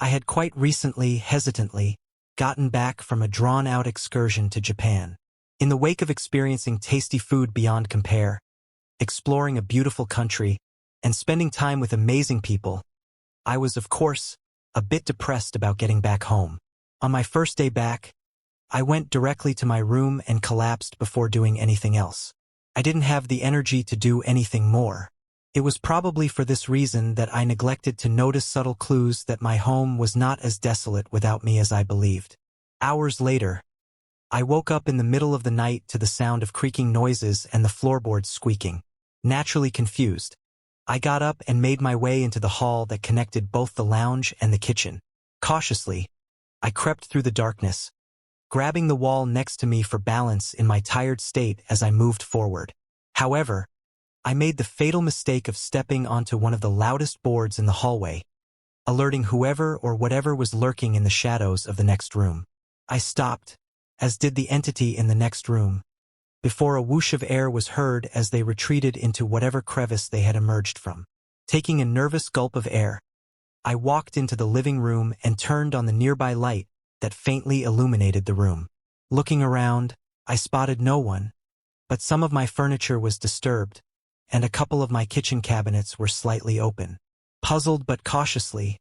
I had quite recently, hesitantly, gotten back from a drawn-out excursion to Japan. In the wake of experiencing tasty food beyond compare, exploring a beautiful country, and spending time with amazing people, I was, of course, a bit depressed about getting back home. On my first day back, I went directly to my room and collapsed before doing anything else. I didn't have the energy to do anything more. It was probably for this reason that I neglected to notice subtle clues that my home was not as desolate without me as I believed. Hours later, I woke up in the middle of the night to the sound of creaking noises and the floorboards squeaking. Naturally confused, I got up and made my way into the hall that connected both the lounge and the kitchen. Cautiously, I crept through the darkness, grabbing the wall next to me for balance in my tired state as I moved forward. However, I made the fatal mistake of stepping onto one of the loudest boards in the hallway, alerting whoever or whatever was lurking in the shadows of the next room. I stopped, as did the entity in the next room, before a whoosh of air was heard as they retreated into whatever crevice they had emerged from. Taking a nervous gulp of air, I walked into the living room and turned on the nearby light that faintly illuminated the room. Looking around, I spotted no one, but some of my furniture was disturbed, and a couple of my kitchen cabinets were slightly open. Puzzled but cautiously,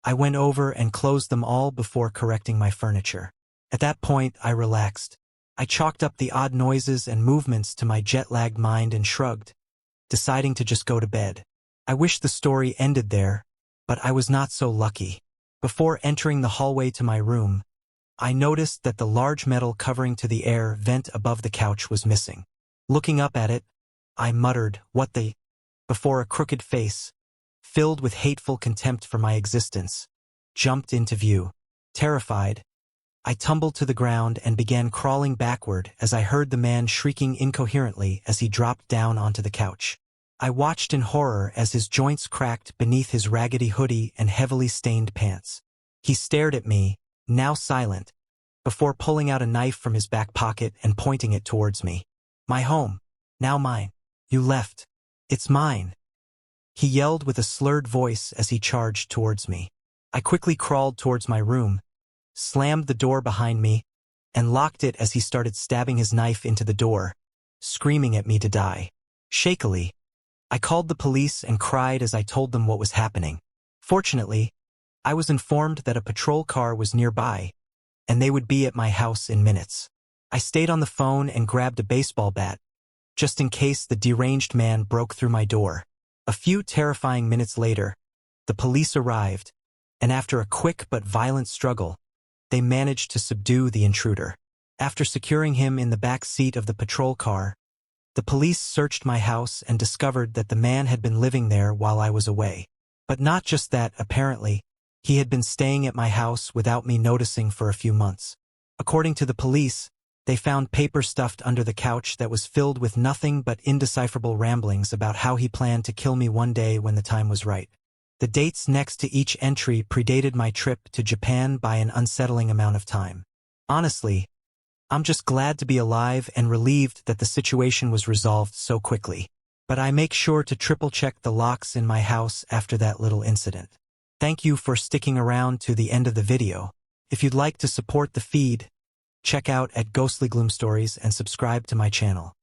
I went over and closed them all before correcting my furniture. At that point, I relaxed. I chalked up the odd noises and movements to my jet-lagged mind and shrugged, deciding to just go to bed. I wish the story ended there, but I was not so lucky. Before entering the hallway to my room, I noticed that the large metal covering to the air vent above the couch was missing. Looking up at it, I muttered, "What the?" before a crooked face, filled with hateful contempt for my existence, jumped into view. Terrified, I tumbled to the ground and began crawling backward as I heard the man shrieking incoherently as he dropped down onto the couch. I watched in horror as his joints cracked beneath his raggedy hoodie and heavily stained pants. He stared at me, now silent, before pulling out a knife from his back pocket and pointing it towards me. "My home. Now mine. You left. It's mine," he yelled with a slurred voice as he charged towards me. I quickly crawled towards my room, slammed the door behind me, and locked it as he started stabbing his knife into the door, screaming at me to die. Shakily, I called the police and cried as I told them what was happening. Fortunately, I was informed that a patrol car was nearby, and they would be at my house in minutes. I stayed on the phone and grabbed a baseball bat, just in case the deranged man broke through my door. A few terrifying minutes later, the police arrived, and after a quick but violent struggle, they managed to subdue the intruder. After securing him in the back seat of the patrol car, the police searched my house and discovered that the man had been living there while I was away. But not just that, apparently, he had been staying at my house without me noticing for a few months. According to the police, they found paper stuffed under the couch that was filled with nothing but indecipherable ramblings about how he planned to kill me one day when the time was right. The dates next to each entry predated my trip to Japan by an unsettling amount of time. Honestly, I'm just glad to be alive and relieved that the situation was resolved so quickly. But I make sure to triple-check the locks in my house after that little incident. Thank you for sticking around to the end of the video. If you'd like to support the feed, check out at Ghostly Gloom Stories and subscribe to my channel.